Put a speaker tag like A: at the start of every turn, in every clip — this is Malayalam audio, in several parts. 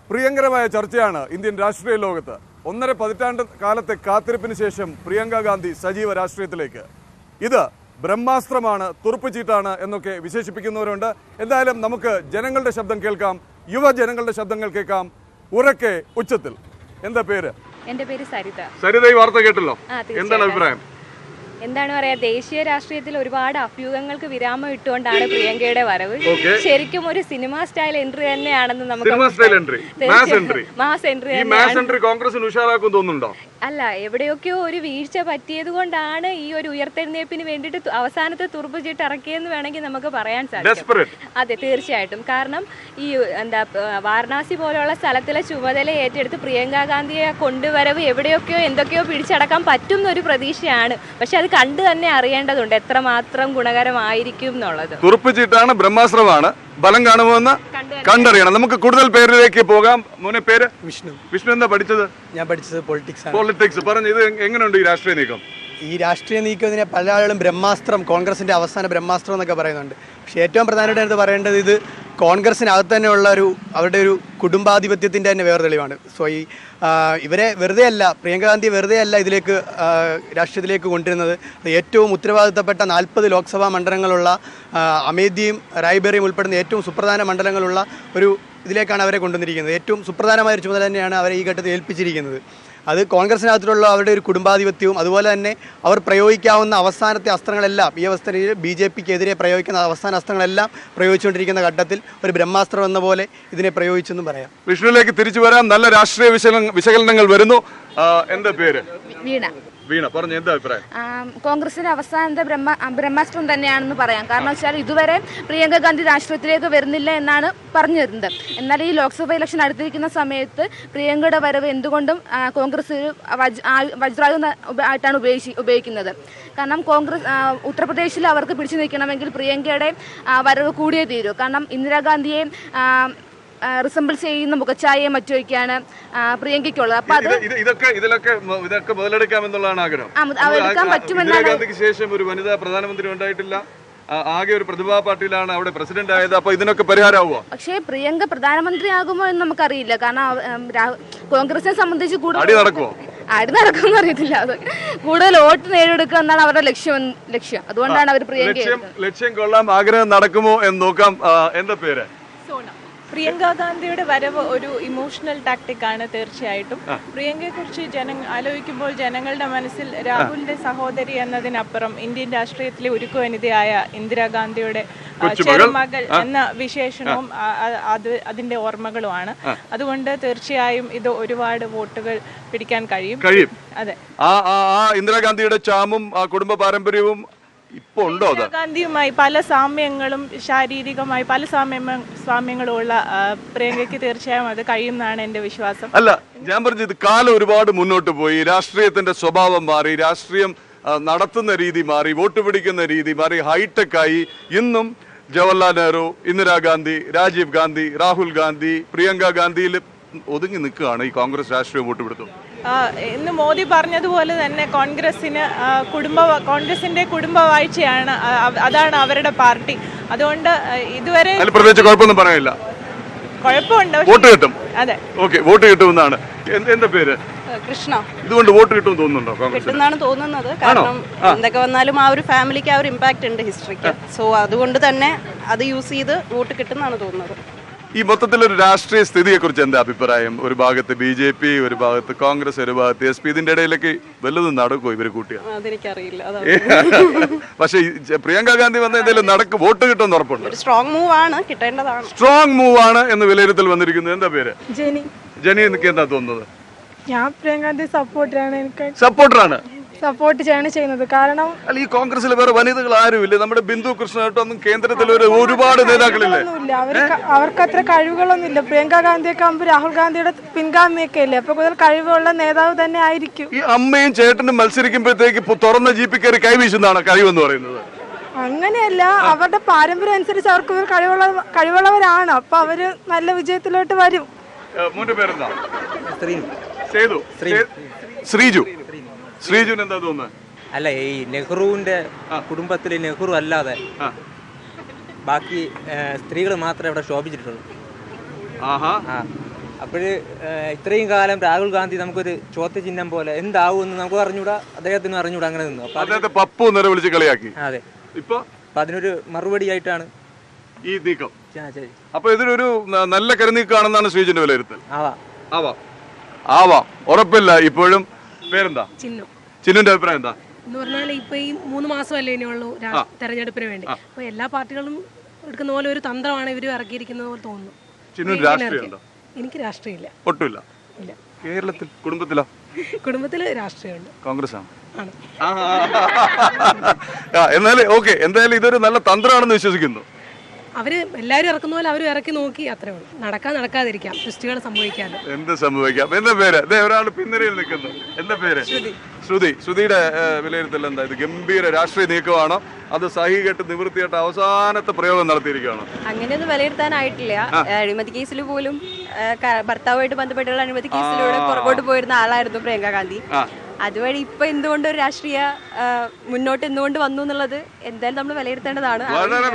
A: പ്രിയങ്കരമായ ചർച്ചയാണ് ഇന്ത്യൻ രാഷ്ട്രീയ ലോകത്ത്. 1.5 പതിറ്റാണ്ട് കാലത്തെ കാത്തിരിപ്പിന് ശേഷം പ്രിയങ്ക ഗാന്ധി സജീവ രാഷ്ട്രീയത്തിലേക്ക്. ഇത് ബ്രഹ്മാസ്ത്രമാണ്, തുറുപ്പുചീട്ടാണ് എന്നൊക്കെ വിശേഷിപ്പിക്കുന്നവരുണ്ട്. എന്തായാലും നമുക്ക് ജനങ്ങളുടെ ശബ്ദം കേൾക്കാം, യുവജനങ്ങളുടെ ശബ്ദങ്ങൾ കേൾക്കാം ഉറക്കെ ഉച്ചത്തിൽ. എന്താ പേര്?
B: എന്റെ പേര് സരിത.
A: സരിത, ഈ വാർത്ത കേട്ടല്ലോ, എന്താണ് അഭിപ്രായം?
B: എന്താണ് പറയാ, ദേശീയ രാഷ്ട്രീയത്തിൽ ഒരുപാട് അഭ്യൂഹങ്ങൾക്ക് വിരാമം ഇട്ടുകൊണ്ടാണ് പ്രിയങ്കയുടെ വരവ്. ശരിക്കും ഒരു സിനിമ സ്റ്റൈൽ എൻട്രി തന്നെയാണെന്ന് നമുക്ക് മാസ് എൻട്രി
A: കോൺഗ്രസിന് ഉഷാറാക്കും തോന്നുന്നുണ്ടോ?
B: അല്ല, എവിടെയൊക്കെയോ ഒരു വീഴ്ച പറ്റിയത് കൊണ്ടാണ് ഈ ഒരു ഉയർത്തെഴുന്നേപ്പിന് വേണ്ടിയിട്ട് അവസാനത്തെ തുറുപ്പുചീട്ട് ഇറക്കിയെന്ന് വേണമെങ്കിൽ നമുക്ക് പറയാൻ സാധിക്കും. അതെ, തീർച്ചയായിട്ടും. കാരണം ഈ വാരണാസി പോലെയുള്ള സ്ഥലത്തിലെ ചുമതല ഏറ്റെടുത്ത് പ്രിയങ്ക ഗാന്ധിയെ കൊണ്ടുവരവ് എവിടെയൊക്കെയോ എന്തൊക്കെയോ പിടിച്ചടക്കാൻ പറ്റും എന്നൊരു പ്രതീക്ഷയാണ്. പക്ഷെ അത് കണ്ടു തന്നെ അറിയേണ്ടതുണ്ട് എത്രമാത്രം ഗുണകരമായിരിക്കും എന്നുള്ളത്.
A: തുറുപ്പുചീട്ടാണ്, ബ്രഹ്മാസ്ത്രമാണ്, ബലം കാണുമെന്ന് കണ്ടറിയണം. നമുക്ക് കൂടുതൽ പേരിലേക്ക് പോകാം. മോനെ പേര്? വിഷ്ണു. വിഷ്ണു, എന്താ പഠിച്ചത്? ഞാൻ പഠിച്ചത് പൊളിറ്റിക്സ്. പറഞ്ഞു, ഇത് എങ്ങനെയുണ്ട് ഈ രാഷ്ട്രീയ നീക്കം?
C: ഈ രാഷ്ട്രീയ നീക്കത്തിനെ പല ആളുകളും ബ്രഹ്മാസ്ത്രം, കോൺഗ്രസിന്റെ അവസാന ബ്രഹ്മാസ്ത്രം എന്നൊക്കെ പറയുന്നുണ്ട്. പക്ഷേ ഏറ്റവും പ്രധാനമായിട്ട് പറയേണ്ടത് ഇത് കോൺഗ്രസിനകത്ത് തന്നെയുള്ള അവരുടെ ഒരു കുടുംബാധിപത്യത്തിൻ്റെ തന്നെ വേറെ തെളിവാണ്. സോ ഇവരെ വെറുതെ അല്ല, പ്രിയങ്ക ഗാന്ധി വെറുതെ അല്ല ഇതിലേക്ക് രാഷ്ട്രീയത്തിലേക്ക് കൊണ്ടുവരുന്നത്. ഏറ്റവും ഉത്തരവാദിത്തപ്പെട്ട 40 ലോക്സഭാ മണ്ഡലങ്ങളുള്ള അമേഠിയും റായ്ബറേലിയും ഉൾപ്പെടുന്ന ഏറ്റവും സുപ്രധാന മണ്ഡലങ്ങളുള്ള ഒരു ഇതിലേക്കാണ് അവരെ കൊണ്ടുവന്നിരിക്കുന്നത്. ഏറ്റവും സുപ്രധാനമായ ഒരു ചുമതല തന്നെയാണ് അവരെ ഈ ഘട്ടത്തിൽ ഏൽപ്പിച്ചിരിക്കുന്നത്. അത് കോൺഗ്രസിനകത്തുള്ള അവരുടെ ഒരു കുടുംബാധിപത്യവും അതുപോലെ തന്നെ അവർ പ്രയോഗിക്കാവുന്ന അവസാനത്തെ അസ്ത്രങ്ങളെല്ലാം ഈ അവസ്ഥയിൽ BJPക്കെതിരെ പ്രയോഗിക്കുന്ന അവസാന അസ്ത്രങ്ങളെല്ലാം പ്രയോഗിച്ചുകൊണ്ടിരിക്കുന്ന ഘട്ടത്തിൽ ഒരു ബ്രഹ്മാസ്ത്രം എന്ന പോലെ ഇതിനെ പ്രയോഗിച്ചെന്നും പറയാം.
A: വിഷ്ണുവിലേക്ക് തിരിച്ചു വരാം. നല്ല രാഷ്ട്രീയ വിശകലനങ്ങൾ വരുന്നു. എന്താ പേര്? വീണ. പറഞ്ഞു, എന്താ അഭിപ്രായം?
D: കോൺഗ്രസിന്റെ അവസാനത്തെ ബ്രഹ്മാസ്ത്രം തന്നെയാണെന്ന് പറയാം. കാരണം വെച്ചാൽ ഇതുവരെ പ്രിയങ്ക ഗാന്ധി രാഷ്ട്രീയത്തിലേക്ക് വരുന്നില്ല എന്നാണ് പറഞ്ഞു വരുന്നത്. എന്നാൽ ഈ ലോക്സഭ ഇലക്ഷൻ അടുത്തിരിക്കുന്ന സമയത്ത് പ്രിയങ്കയുടെ വരവ് എന്തുകൊണ്ടും കോൺഗ്രസ് വജ്രായുധം ആയിട്ടാണ് ഉപയോഗിക്കുന്നത്. കാരണം കോൺഗ്രസ് ഉത്തർപ്രദേശിൽ അവർക്ക് പിടിച്ചു നിൽക്കണമെങ്കിൽ പ്രിയങ്കയുടെ വരവ് കൂടിയേ തീരൂ. കാരണം ഇന്ദിരാഗാന്ധിയെ റിസംബിൾ ചെയ്യുന്ന മുഖച്ഛായയെ മറ്റൊക്കെയാണ് പ്രിയങ്കയ്ക്കുള്ളത്. അപ്പൊ അത്
A: ഇതൊക്കെ മുതലെടുക്കാമെന്നുള്ളതാണ് ആഗ്രഹം. ഇന്ദിരാഗാന്ധിക്ക് ശേഷം ഒരു വനിതാ പ്രധാനമന്ത്രി ഉണ്ടായിട്ടില്ല. ആകെ ഒരു പ്രതിഭാ പാട്ടീലാണ് അവിടെ പ്രസിഡന്റ് ആയത്. അപ്പൊ ഇതിനൊക്കെ പരിഹാരമാവുക.
D: പക്ഷേ പ്രിയങ്ക പ്രധാനമന്ത്രി ആകുമോ എന്ന് നമുക്കറിയില്ല. കാരണം കോൺഗ്രസിനെ സംബന്ധിച്ച്
A: അടി
D: നടക്കുമെന്ന് അറിയത്തില്ല. കൂടുതൽ വോട്ട് നേടിയെടുക്കുക എന്നാണ് അവരുടെ ലക്ഷ്യം. അതുകൊണ്ടാണ് അവർ
A: ലക്ഷ്യം കൊള്ളാം. ആഗ്രഹം നടക്കുമോ എന്ന് നോക്കാം. എന്താ പേര്?
E: പ്രിയങ്ക ഗാന്ധിയുടെ വരവ് ഒരു ഇമോഷണൽ ടാക്ടിക് ആണ് തീർച്ചയായിട്ടും. പ്രിയങ്കയെ കുറിച്ച് ആലോചിക്കുമ്പോൾ ജനങ്ങളുടെ മനസ്സിൽ രാഹുലിന്റെ സഹോദരി എന്നതിനപ്പുറം ഇന്ത്യൻ രാഷ്ട്രീയത്തിലെ ഉരുക്കു വനിതയായ ഇന്ദിരാഗാന്ധിയുടെ ചെറുമകൾ എന്ന വിശേഷണവും അതിന്റെ ഓർമ്മകളുമാണ്. അതുകൊണ്ട് തീർച്ചയായും ഇത് ഒരുപാട് വോട്ടുകൾ പിടിക്കാൻ കഴിയും. അതെ,
A: ഇന്ദിരാഗാന്ധിയുടെ ചാമും കുടുംബ പാരമ്പര്യവും
E: ഗാന്ധിയുമായി പല സാമ്യങ്ങളും ശാരീരികമായി പല സാമ്യങ്ങളുള്ള പ്രിയങ്കയ്ക്ക് തീർച്ചയായും അത് കഴിയുമെന്നാണ് എന്റെ വിശ്വാസം.
A: അല്ല, ഞാൻ പറഞ്ഞത് കാലം ഒരുപാട് മുന്നോട്ട് പോയി, രാഷ്ട്രീയത്തിന്റെ സ്വഭാവം മാറി, രാഷ്ട്രീയം നടത്തുന്ന രീതി മാറി, വോട്ട് പിടിക്കുന്ന രീതി മാറി, ഹൈടെക് ആയി. ഇന്നും ജവഹർലാൽ നെഹ്റു, ഇന്ദിരാഗാന്ധി, രാജീവ് ഗാന്ധി, രാഹുൽ ഗാന്ധി, പ്രിയങ്ക ഗാന്ധിയിൽ ഒതുങ്ങി നിൽക്കുകയാണ് ഈ കോൺഗ്രസ് രാഷ്ട്രീയം വോട്ട് പിടുത്തം.
E: ഇന്ന് മോദി പറഞ്ഞതുപോലെ തന്നെ കോൺഗ്രസിന്റെ കുടുംബവാഴ്ചയാണ്, അതാണ് അവരുടെ പാർട്ടി. അതുകൊണ്ട് ഇതുവരെ
A: പ്രത്യേകിച്ച് കുഴപ്പമൊന്നും പറയാനില്ല.
E: കുഴപ്പമുണ്ട്,
A: വോട്ട് കിട്ടും.
E: അതെ,
A: ഓക്കെ, വോട്ട് കിട്ടുമെന്നാണ്. എന്താ പേര്?
F: കൃഷ്ണ.
A: ഇതുകൊണ്ട് വോട്ട് കിട്ടുമെന്ന് തോന്നുന്നുണ്ടോ?
F: കിട്ടുമെന്നാണ് തോന്നുന്നത്. കാരണം എന്തൊക്കെ വന്നാലും ആ ഒരു ഫാമിലിക്ക് ആ ഒരു ഇമ്പാക്ട് ഉണ്ട് ഹിസ്റ്ററിക്ക്. സോ അതുകൊണ്ട് തന്നെ അത് യൂസ് ചെയ്ത് വോട്ട് കിട്ടുമെന്നാണ് തോന്നുന്നത്.
A: ഈ മൊത്തത്തിലൊരു രാഷ്ട്രീയ സ്ഥിതിയെ കുറിച്ച് എന്താ അഭിപ്രായം? ഒരു ഭാഗത്ത് BJP, ഒരു ഭാഗത്ത് കോൺഗ്രസ്, ഒരു ഭാഗത്ത് SP. ഇതിന്റെ ഇടയിലൊക്കെ വല്ലതും നടക്കുമോ ഇവര് കൂട്ടിയാ?
F: അതെനിക്കറിയില്ല.
A: പക്ഷെ പ്രിയങ്ക ഗാന്ധി വന്ന എന്തെങ്കിലും നടക്കും, വോട്ട് കിട്ടുമെന്ന് ഉറപ്പുണ്ട്.
F: സ്ട്രോങ് മൂവ് ആണ്, കിട്ടേണ്ടതാണ്.
A: സ്ട്രോങ് മൂവ് ആണ് എന്ന് വിലയിരുത്തൽ വന്നിരിക്കുന്നത്. എന്താ പേര്? ജനി. എനിക്ക് എന്താ തോന്നുന്നത്?
G: ഞാൻ പ്രിയങ്ക ഗാന്ധി
A: സപ്പോർട്ടറാണ്.
G: സപ്പോർട്ട് ചെയ്യുന്നത്. കാരണം
A: അല്ല, ഈ കോൺഗ്രസിൽ വേറെ വനിതകൾ ആരുമില്ല. നമ്മുടെ ബിന്ദു കൃഷ്ണനൊന്നും കേന്ദ്രത്തിൽ ഒരുപാട് നേതാക്കളില്ലേ?
G: അവർക്ക് അത്ര കഴിവുകളൊന്നുമില്ല. പ്രിയങ്ക ഗാന്ധിയൊക്കെ ആകുമ്പോൾ രാഹുൽ ഗാന്ധിയുടെ പിൻഗാമിയൊക്കെ അല്ലേ, അപ്പൊ കൂടുതൽ കഴിവുള്ള നേതാവ് തന്നെ ആയിരിക്കും.
A: ഈ അമ്മയും ചേട്ടനും മത്സരിക്കുമ്പോഴത്തേക്ക് തുറന്ന ജീപ്പിൽ കയറി കൈവീശുന്നതാണ് കഴിവെന്ന് പറയുന്നത്.
G: അങ്ങനെയല്ല, അവരുടെ പാരമ്പര്യം അനുസരിച്ച് അവർക്ക് കഴിവുള്ളവരാണ്. അപ്പൊ അവര് നല്ല വിജയത്തിലോട്ട് വരും.
A: പേരെന്താ? ശ്രീജു. ശ്രീജുന് എന്താ തോന്നുന്നത്?
H: അല്ല, ഈ നെഹ്റുവിന്റെ കുടുംബത്തിൽ നെഹ്റു അല്ലാതെ ബാക്കി സ്ത്രീകൾ മാത്രമേ ഇവിടെ ശോഭിച്ചിട്ടുള്ളൂ. അപ്പോൾ ഇത്രയും കാലം രാഹുൽ ഗാന്ധി നമുക്കൊരു ചോദ്യചിഹ്നം പോലെ എന്താവുമെന്ന് നമുക്ക് അറിഞ്ഞൂടാ, അദ്ദേഹത്തിന് അറിഞ്ഞൂടാ, അങ്ങനെ നിന്നു. അപ്പോൾ
A: അദ്ദേഹത്തെ പപ്പു നേരെ വിളിച്ച് കളിയാക്കി.
H: അതെ,
A: ഇപ്പൊ
H: അപ്പം അതിനൊരു മറുപടി ആയിട്ടാണ്
A: ഈ നീക്കം.
H: ശരി,
A: അപ്പൊ ഇതിനൊരു നല്ല കരുനീക്കാണെന്നാണ് ശ്രീജിന്റെ വിലയിരുത്തൽ.
H: ആവാം.
A: ഉറപ്പില്ല ഇപ്പോഴും. പേരെന്താ? ചിന്നുന്റെ അഭിപ്രായം എന്താ
I: എന്ന് പറഞ്ഞാൽ ഇപ്പൊ ഈ 3 മാസമല്ലേ ഇനിയുള്ളൂ തെരഞ്ഞെടുപ്പിന് വേണ്ടി. അപ്പൊ എല്ലാ പാർട്ടികളും എടുക്കുന്ന പോലെ ഒരു തന്ത്രമാണ് ഇവർ ഇറക്കിയിരിക്കുന്നത് പോലെ തോന്നുന്നു. എനിക്ക് രാഷ്ട്രീയമില്ല,
A: ഒട്ടുമില്ല. കേരളത്തിൽ
I: കുടുംബത്തില് രാഷ്ട്രീയമുണ്ട്,
A: കോൺഗ്രസ് ആണ്. എന്നാലും ഓക്കെ, എന്തായാലും ഇതൊരു നല്ല തന്ത്രമാണെന്ന് വിശ്വസിക്കുന്നു.
I: അവര് എല്ലാവരും ഇറക്കുന്ന പോലെ അവരും ഇറക്കി നോക്കി, അത്രേ ഉള്ളൂ. നടക്കാതിരിക്കാം, ട്വിസ്റ്റുകൾ സംഭവിക്കാമല്ലോ.
A: എന്ത് സംഭവിക്കാം. എന്താ പേര്? ഒരാൾ പിന്തുണയിൽ നിൽക്കുന്നു. എന്താ പേര്? ശ്രുതിയുടെ വിലയിരുത്തൽ എന്താ? ഇത് ഗംഭീര രാഷ്ട്രീയ നീക്കമാണോ, അത് സഹി കെട്ട് നിവൃത്തിയായിട്ട് അവസാനത്തെ പ്രയോഗം നടത്തിയിരിക്കുകയാണോ?
F: അങ്ങനെയൊന്നും വിലയിരുത്താനായിട്ടില്ല. അഴിമതി കേസിൽ പോലും ഭർത്താവുമായിട്ട് ബന്ധപ്പെട്ടുള്ള അഴിമതി കേസിലൂടെ പുറകോട്ട് പോയിരുന്ന ആളായിരുന്നു പ്രിയങ്ക ഗാന്ധി. അതുവഴി ഇപ്പൊ എന്തുകൊണ്ട് ഒരു രാഷ്ട്രീയ മുന്നോട്ട് എന്തുകൊണ്ട് വന്നു എന്നുള്ളത് എന്തായാലും നമ്മൾ വിലയിരുത്തേണ്ടതാണ്.
A: വളരെ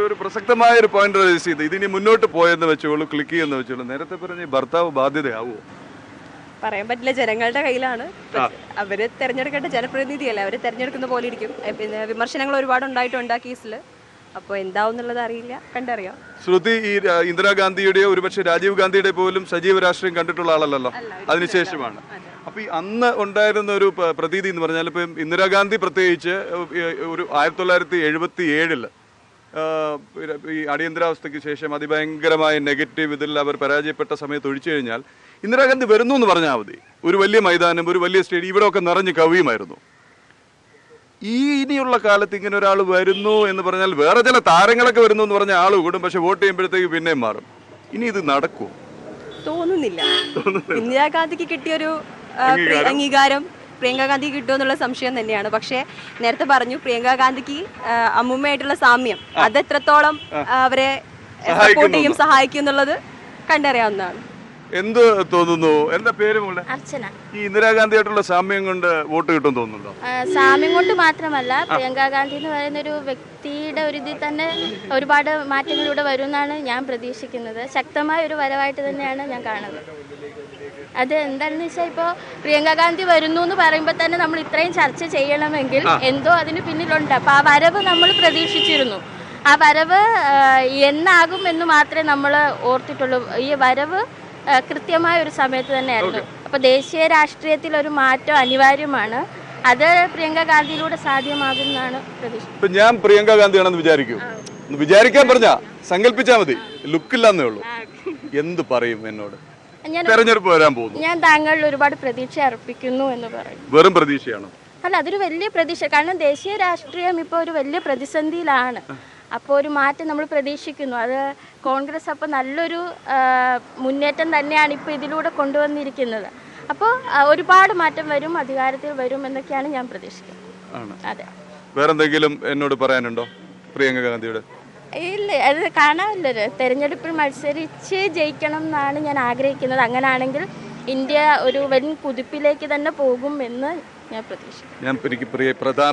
A: ഒരു പ്രസക്തമായ ഒരു പോയിന്റ് റേസ് ചെയ്ത് ഇതിനി മുന്നോട്ട് പോയെന്ന് വെച്ചോളൂ, ക്ലിക്ക് ചെയ്യുന്ന വെച്ചോളൂ. നേരത്തെ പറഞ്ഞ ഭർത്താവ് ബാധ്യതയാവുമോ?
F: പറയാൻ പറ്റില്ല, ജനങ്ങളുടെ കയ്യിലാണ്. അവര് തെരഞ്ഞെടുക്കേണ്ട ജനപ്രതിനിധിയല്ലേ, അവര് തെരഞ്ഞെടുക്കുന്ന പോലെ ഇരിക്കും. പിന്നെ വിമർശനങ്ങൾ ഒരുപാട് ഉണ്ടായിട്ടുണ്ട് ആ കേസിൽ. അപ്പോൾ എന്താവും എന്നുള്ളത് അറിയില്ല, കണ്ടറിയാം.
A: ശ്രുതി ഈ ഇന്ദിരാഗാന്ധിയുടെയോ ഒരുപക്ഷെ രാജീവ് ഗാന്ധിയുടെ പോലും സജീവ രാഷ്ട്രീയം കണ്ടിട്ടുള്ള ആളല്ലല്ലോ, അതിനുശേഷമാണ്. അപ്പൊ ഈ അന്ന് ഉണ്ടായിരുന്ന ഒരു പ്രതീതി എന്ന് പറഞ്ഞാൽ, ഇപ്പം ഇന്ദിരാഗാന്ധി പ്രത്യേകിച്ച് ഒരു 1977 ഈ അടിയന്തരാവസ്ഥയ്ക്ക് ശേഷം അതിഭയങ്കരമായ നെഗറ്റീവ് ഇതിൽ അവർ പരാജയപ്പെട്ട സമയത്ത് ഒഴിച്ചു കഴിഞ്ഞാൽ ഇന്ദിരാഗാന്ധി വരുന്നു എന്ന് പറഞ്ഞാൽ മതി, ഒരു വലിയ മൈതാനം, ഒരു വലിയ സ്റ്റേഡിയം, ഇവിടെ ഒക്കെ നിറഞ്ഞ് കവിയുമായിരുന്നു. ഇനിയുള്ള കാലത്ത് ഇങ്ങനെ ഒരാൾ വരുന്നു എന്ന് പറഞ്ഞാൽ, വേറെ ചില താരങ്ങളൊക്കെ വരുന്നു എന്ന് പറഞ്ഞാൽ ആൾ കൂടും, പക്ഷെ വോട്ട് ചെയ്യുമ്പോഴത്തേക്ക് പിന്നെയും മാറും. ഇനി ഇത് നടക്കുമോ?
F: തോന്നുന്നില്ല. ഇന്ദിരാഗാന്ധിക്ക് കിട്ടിയൊരു അംഗീകാരം പ്രിയങ്ക ഗാന്ധിക്ക് കിട്ടുമെന്നുള്ള സംശയം തന്നെയാണ്. പക്ഷേ നേരത്തെ പറഞ്ഞു, പ്രിയങ്ക ഗാന്ധിക്ക് അമ്മുമ്മയായിട്ടുള്ള സാമ്യം അത് എത്രത്തോളം അവരെ സപ്പോർട്ട് ചെയ്യും, സഹായിക്കും എന്നുള്ളത് കണ്ടറിയാവുന്നതാണ്.
A: എന്ത് തോന്നുന്നു? എന്താ പേര് മോളെ?
J: അർച്ചന.
A: ഈ ഇന്ദിരാഗാന്ധിയായിട്ടുള്ള സാമ്യം കൊണ്ട് വോട്ട് കിട്ടും തോന്നുന്നുണ്ടോ?
J: സാമ്യം കൊണ്ട് മാത്രമല്ല, പ്രിയങ്ക ഗാന്ധി എന്ന് പറയുന്ന ഒരു വ്യക്തിയുടെ ഒരു ഇതിൽ തന്നെ ഒരുപാട് മാറ്റങ്ങളിലൂടെ വരുമെന്നാണ് ഞാൻ പ്രതീക്ഷിക്കുന്നത്. ശക്തമായ ഒരു വരവായിട്ട് തന്നെയാണ് ഞാൻ കാണുന്നത്. അത് എന്താണെന്ന് വെച്ചാൽ, ഇപ്പോൾ പ്രിയങ്ക ഗാന്ധി വരുന്നു എന്ന് പറയുമ്പോൾ തന്നെ നമ്മൾ ഇത്രയും ചർച്ച ചെയ്യണമെങ്കിൽ എന്തോ അതിന് പിന്നിലുണ്ട്. അപ്പോൾ ആ വരവ് നമ്മൾ പ്രതീക്ഷിച്ചിരുന്നു. ആ വരവ് എന്നാകും എന്ന് മാത്രമേ നമ്മൾ ഓർത്തിട്ടുള്ളൂ. ഈ വരവ് കൃത്യമായ ഒരു സമയത്ത് തന്നെയായിരുന്നു. അപ്പോൾ ദേശീയ രാഷ്ട്രീയത്തിൽ ഒരു മാറ്റം അനിവാര്യമാണ്. അത് പ്രിയങ്ക ഗാന്ധിയിലൂടെ സാധ്യമാകുമെന്നാണ് പ്രതീക്ഷ.
A: ഇപ്പൊ ഞാൻ പ്രിയങ്ക ഗാന്ധിയാണെന്ന് വിചാരിക്കാൻ പറഞ്ഞ സങ്കല്പിച്ചാൽ മതി, ലുക്കില്ലാന്നേ ഉള്ളൂ. എന്ത് പറയും എന്നോട്? തെരഞ്ഞെടുപ്പ് വരാൻ പോകുന്നു,
J: ഞാൻ താങ്കളിൽ ഒരുപാട് പ്രതീക്ഷ അർപ്പിക്കുന്നു എന്ന് പറയും.
A: വെറും പ്രതീക്ഷയാണോ?
J: അല്ല, അതൊരു വലിയ പ്രതീക്ഷ. കാരണം ദേശീയ രാഷ്ട്രീയം ഇപ്പോൾ ഒരു വലിയ പ്രതിസന്ധിയിലാണ്. അപ്പോൾ ഒരു മാറ്റം നമ്മൾ പ്രതീക്ഷിക്കുന്നു. അത് കോൺഗ്രസ് അപ്പോൾ നല്ലൊരു മുന്നേറ്റം തന്നെയാണ് ഇപ്പോൾ ഇതിലൂടെ കൊണ്ടുവന്നിരിക്കുന്നത്. അപ്പോൾ ഒരുപാട് മാറ്റം വരും, അധികാരത്തിൽ വരും എന്നൊക്കെയാണ് ഞാൻ പ്രതീക്ഷിക്കുന്നത്. അതെ.
A: വേറെന്തെങ്കിലും എന്നോട് പറയാനുണ്ടോ പ്രിയങ്ക ഗാന്ധിയുടെ?
J: ഇല്ല, അത് കാണാമല്ലോ. തെരഞ്ഞെടുപ്പിൽ മത്സരിച്ച് ജയിക്കണം എന്നാണ് ഞാൻ ആഗ്രഹിക്കുന്നത്. അങ്ങനെയാണെങ്കിൽ ഇന്ത്യ ഒരു വൻ കുതിപ്പിലേക്ക് തന്നെ പോകും എന്ന് ഞാൻ പ്രതീക്ഷിക്കുന്നു.
A: എനിക്ക്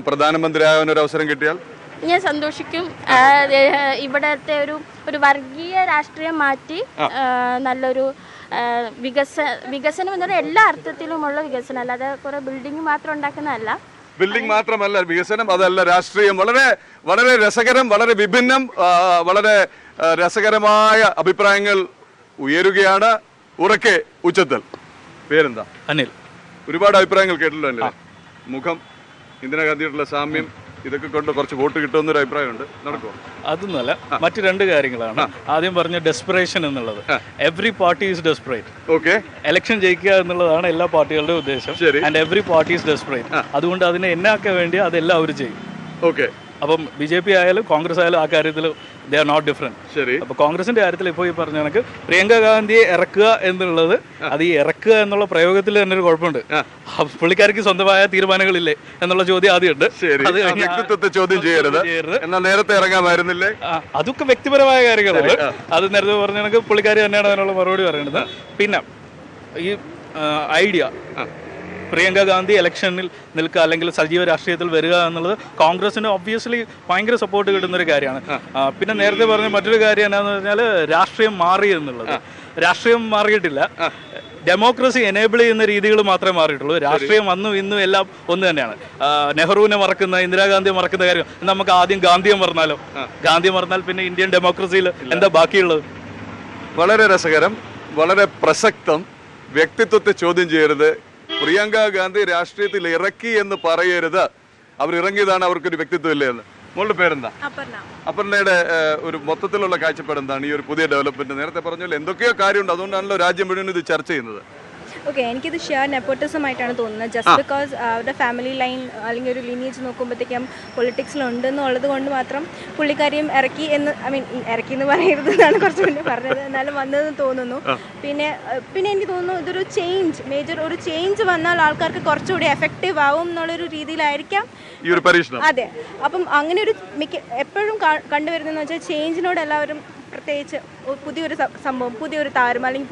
A: പ്രധാനമന്ത്രിയാവാൻ ഒരു അവസരം കിട്ടിയാൽ
J: ഞാൻ സന്തോഷിക്കും. ഇവിടത്തെ ഒരു വർഗീയ രാഷ്ട്രീയം മാറ്റി നല്ലൊരു വികസനം എന്ന് പറഞ്ഞാൽ എല്ലാ അർത്ഥത്തിലുമുള്ള വികസനം, അല്ലാതെ കുറെ ബിൽഡിംഗ് മാത്രം ഉണ്ടാക്കുന്നതല്ല.
A: ബിൽഡിംഗ് മാത്രമല്ല വികസനം, അതല്ല രാഷ്ട്രീയം. വളരെ വളരെ രസകരം, വളരെ വിഭിന്നം, വളരെ രസകരമായ അഭിപ്രായങ്ങൾ ഉയരുകയാണ് ഉറക്കെ ഉച്ചത്തിൽ. പേരെന്താ?
K: അനിൽ.
A: ഒരുപാട് അഭിപ്രായങ്ങൾ കേട്ടല്ലോ അല്ലേ? മുഖം, ഇന്ദിരാഗാന്ധിയോടുള്ള സാമ്യം, ഇതൊക്കെ കൊണ്ട് കുറച്ച് വോട്ട് കിട്ടുമെന്നൊരു അഭിപ്രായമുണ്ട്. നടക്കുമോ?
K: അതൊന്നുമല്ല, മറ്റു രണ്ട് കാര്യങ്ങളാണ്. ആദ്യം പറഞ്ഞ ഡെസ്പറേഷൻ എന്നുള്ളത്. Every party is desperate.
A: Okay.
K: Election ജയിക്കുക എന്നുള്ളതാണ് എല്ലാ പാർട്ടികളുടെ ഉദ്ദേശം. And every party is desperate. അതുകൊണ്ട് അതിനെ എന്നാക്കാൻ വേണ്ടി അതെല്ലാം അവർ ചെയ്യും.
A: ഓക്കെ.
K: അപ്പം BJP ആയാലും കോൺഗ്രസ് ആയാലും ആ കാര്യത്തിൽ ദേ ആർ നോട്ട് ഡിഫറെന്റ്.
A: ശരി.
K: അപ്പോൾ കോൺഗ്രസിന്റെ കാര്യത്തിൽ ഇപ്പോൾ ഈ പറഞ്ഞ കണക്ക് പ്രിയങ്ക ഗാന്ധിയെ ഇറക്കുക എന്നുള്ളത്, അത് ഈ ഇറക്കുക എന്നുള്ള പ്രയോഗത്തിൽ തന്നെ ഒരു കുഴപ്പമുണ്ട്. പുള്ളിക്കാർക്ക് സ്വന്തമായ തീരുമാനങ്ങളില്ലേ എന്നുള്ള ചോദ്യം ആദ്യമുണ്ട്.
A: വ്യക്തിത്വത്തെ ചോദ്യം ചെയ്യരുത്. എന്നാൽ നേരത്തെ ഇറങ്ങാമായിരുന്നില്ലേ?
K: അതൊക്കെ വ്യക്തിപരമായ കാര്യങ്ങളാണ്. അത് നേരത്തെ പറഞ്ഞ കണക്ക് പുള്ളിക്കാരി തന്നെയാണ് അതിനുള്ള മറുപടി പറയുന്നത്. പിന്നെ ഈ ഐഡിയ പ്രിയങ്ക ഗാന്ധി ഇലക്ഷനിൽ നിൽക്കുക അല്ലെങ്കിൽ സജീവ രാഷ്ട്രീയത്തിൽ വരിക എന്നുള്ളത് കോൺഗ്രസിന് ഒബ്വിയസ്ലി ഭയങ്കര സപ്പോർട്ട് കിട്ടുന്നൊരു കാര്യമാണ്. പിന്നെ നേരത്തെ പറഞ്ഞ മറ്റൊരു കാര്യം എന്താണെന്ന് പറഞ്ഞാൽ രാഷ്ട്രീയം മാറി എന്നുള്ളത്. രാഷ്ട്രീയം മാറിയിട്ടില്ല. ഡെമോക്രസി എനേബിൾ ചെയ്യുന്ന രീതികൾ മാത്രമേ മാറിയിട്ടുള്ളൂ. രാഷ്ട്രീയം അന്നും ഇന്നും എല്ലാം ഒന്ന് തന്നെയാണ്. നെഹ്റുവിനെ മറക്കുന്ന, ഇന്ദിരാഗാന്ധിയെ മറക്കുന്ന കാര്യം നമുക്ക് ആദ്യം ഗാന്ധിയെ മറന്നാലോ? ഗാന്ധിയെ മറന്നാൽ പിന്നെ ഇന്ത്യൻ ഡെമോക്രസിയിൽ എന്താ ബാക്കിയുള്ളത്?
A: വളരെ രസകരം, വളരെ പ്രസക്തം. വ്യക്തിത്വത്തെ ചോദ്യം ചെയ്യരുത്. പ്രിയങ്ക ഗാന്ധി രാഷ്ട്രീയത്തിൽ ഇറക്കി എന്ന് പറയരുത്. അവർ ഇറങ്ങിയതാണ്, അവർക്കൊരു വ്യക്തിത്വം ഇല്ലേ എന്ന്. മോളുടെ പേരെന്താ? അപർണയുടെ ഒരു മൊത്തത്തിലുള്ള കാഴ്ചപ്പാട് എന്താണ് ഈ ഒരു പുതിയ ഡെവലപ്മെന്റ്? നേരത്തെ പറഞ്ഞല്ലോ എന്തൊക്കെയോ കാര്യമുണ്ട്, അതുകൊണ്ടാണല്ലോ രാജ്യം മുഴുവൻ ഇത് ചർച്ച ചെയ്യുന്നത്.
B: ഓക്കെ, എനിക്കിത് ഷെയർ നെപ്പോട്ടിസം ആയിട്ടാണ് തോന്നുന്നത്. ജസ്റ്റ് ബിക്കോസ് അവരുടെ ഫാമിലി ലൈൻ അല്ലെങ്കിൽ ഒരു ലീനിയേജ് നോക്കുമ്പോഴത്തേക്കും പൊളിറ്റിക്സിലുണ്ടെന്നുള്ളത് കൊണ്ട് മാത്രം പുള്ളിക്കാരിയും ഇറക്കി എന്ന്, ഇറക്കി എന്ന് പറയരുത് എന്നാണ് കുറച്ച് മുന്നേ പറഞ്ഞത്, എന്നാലും വന്നതെന്ന് തോന്നുന്നു. പിന്നെ എനിക്ക് തോന്നുന്നു ഇതൊരു മേജർ ഒരു ചേഞ്ച് വന്നാൽ ആൾക്കാർക്ക് കുറച്ചുകൂടി എഫക്റ്റീവ് ആവും എന്നുള്ളൊരു രീതിയിലായിരിക്കാം
A: ഈ ഒരു പരീക്ഷണം.
B: അതെ, അപ്പം അങ്ങനെ ഒരു എപ്പോഴും കണ്ടുവരുന്നതെന്ന് വെച്ചാൽ ചേഞ്ചിനോട് എല്ലാവരും, പ്രത്യേകിച്ച് പുതിയൊരു സംഭവം, പുതിയൊരു താരം അല്ലെങ്കിൽ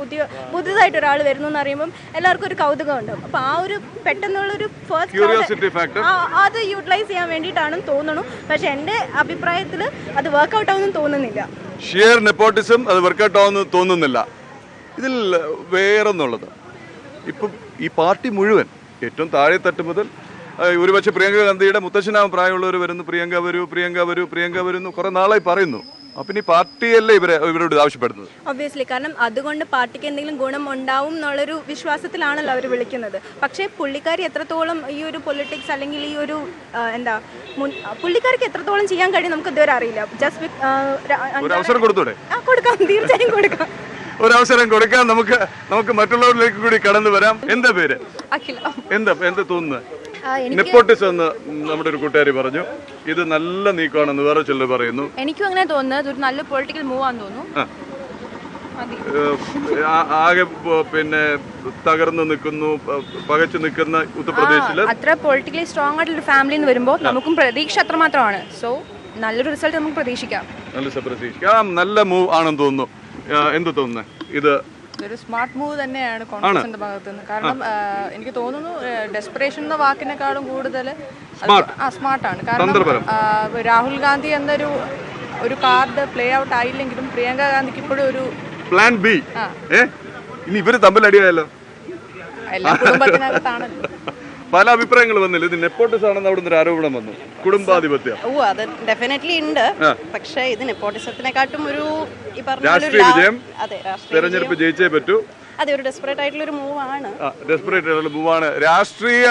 B: പുതിയതായിട്ട് ഒരാൾ വരുന്നു എന്ന് അറിയുമ്പം എല്ലാവർക്കും ഒരു കൗതുകം ഉണ്ടാവും. അപ്പൊ ആ ഒരു പെട്ടെന്നുള്ളൊരു ഫസ്റ്റ് അത് യൂട്ടിലൈസ് ചെയ്യാൻ വേണ്ടിയിട്ടാണെന്ന് തോന്നുന്നു. പക്ഷെ എൻ്റെ അഭിപ്രായത്തിൽ അത് വർക്ക്ഔട്ട് ആവുമെന്ന് തോന്നുന്നില്ല.
A: ഷിയർ നെപ്പോട്ടിസം അത് വർക്ക്ഔട്ട് ആവുമെന്ന് തോന്നുന്നില്ല. ഇതിൽ വേറൊന്നുള്ളത്, ഇപ്പം ഈ പാർട്ടി മുഴുവൻ ഏറ്റവും താഴെ തട്ട് മുതൽ ഒരുപക്ഷെ പ്രിയങ്ക ഗാന്ധിയുടെ മുത്തശ്ശനാവും പ്രായമുള്ളവർ വരുന്നു, പ്രിയങ്ക വരൂ പ്രിയങ്ക വരൂ പ്രിയങ്ക വരുന്നു കുറെ നാളായി പറയുന്നു. അപ്പം ഈ പാർട്ടിയല്ലേ ഇവരോട് ആവശ്യപ്പെടുന്നത്?
B: ഒബ്വിയസ്ലി, കാരണം അതുകൊണ്ട് പാർട്ടിക്ക് എന്തെങ്കിലും ഗുണം ഉണ്ടാവും എന്നുള്ളൊരു വിശ്വാസത്തിലാണല്ലോ അവർ വിളിക്കുന്നത്. പക്ഷേ പുള്ളിക്കാരി എത്രത്തോളം ഈ ഒരു പൊളിറ്റിക്സ് അല്ലെങ്കിൽ ഈ ഒരു പുള്ളിക്കാർക്ക് എത്രത്തോളം ചെയ്യാൻ കഴിയും നമുക്ക് ഇതുവരെ അറിയില്ല. ജസ്റ്റ്
A: ഒരു അവസരം കൊടുത്തൂടെ?
B: കൊടുക്കാം, തീർച്ചയായും കൊടുക്കാം.
A: ഒരു അവസരം കൊടുക്കാം. നമുക്ക് മറ്റുള്ളവരിലേക്ക് കൂടി കടന്നു വരാം. എന്താ പേര്?
B: അഖില.
A: എന്താ തോന്നുന്നത്? നെപ്പോട്ടിസം എന്ന് നമ്മുടെ ഒരു കൂട്ടുകാരി പറഞ്ഞു. ഇത് നല്ല നീക്കമാണെന്ന് വേറെ ചിലർ പറയുന്നു.
B: എനിക്കും അങ്ങനെ തോന്നുന്നത് ഒരു നല്ല പൊളിറ്റിക്കൽ മൂവ് ആണെന്ന് തോന്നുന്നു.
A: ആകെ പിന്നെ തകർന്നു നിൽക്കുന്നു, പകച്ചു നിൽക്കുന്ന ഉത്തർപ്രദേശില്
B: അത്ര പൊളിറ്റിക്കലി സ്ട്രോങ് ആയിട്ടുള്ള ഫാമിലി എന്ന് വരുമ്പോൾ നമുക്കും പ്രതീക്ഷ അത്രമാത്രമാണ്. സോ നല്ലൊരു റിസൾട്ട് നമുക്ക് പ്രതീക്ഷിക്കാം.
A: നല്ല മൂവ് ആണെന്ന് തോന്നുന്നു. എന്ത് തോന്നുന്നത്?
E: ഇതൊരു സ്മാർട്ട് മൂവ് തന്നെയാണ് കോൺഗ്രസിന്റെ ഭാഗത്തു നിന്ന്. കാരണം എനിക്ക് തോന്നുന്നു ഡെസ്പറേഷൻ എന്ന വാക്കിനെക്കാളും കൂടുതൽ സ്മാർട്ടാണ്. കാരണം രാഹുൽ ഗാന്ധി എന്നൊരു കാർഡ് പ്ലേ ഔട്ട് ആയില്ലെങ്കിലും പ്രിയങ്ക ഗാന്ധിക്ക് ഇപ്പോഴും ഒരു
A: പ്ലാൻ ബി. ഇനി ഇവര് തമ്മിൽ അടിയായല്ലോ.
E: എല്ലാ കുടുംബത്തിനകത്താണല്ലോ.
A: പല അഭിപ്രായങ്ങൾ വന്നില്ല. ഇത് നെപ്പോട്ടിസം ആണെന്ന് അവിടെ ഒരു ആരോപണം വന്നു. കുടുംബാധിപത്യം.
F: അത് ഡെഫിനറ്റ്ലി ഉണ്ട്. പക്ഷേ ഇത് നെപ്പോട്ടിസത്തിനെക്കാട്ടും ഒരു
A: രാഷ്ട്രീയ വിജയം, തെരഞ്ഞെടുപ്പ് ജയിച്ചേ പറ്റൂ.
F: അതെ, ഒരു ഡെസ്പറേറ്റ് ആയിട്ടുള്ള ഒരു
A: മൂവാണ്. രാഷ്ട്രീയ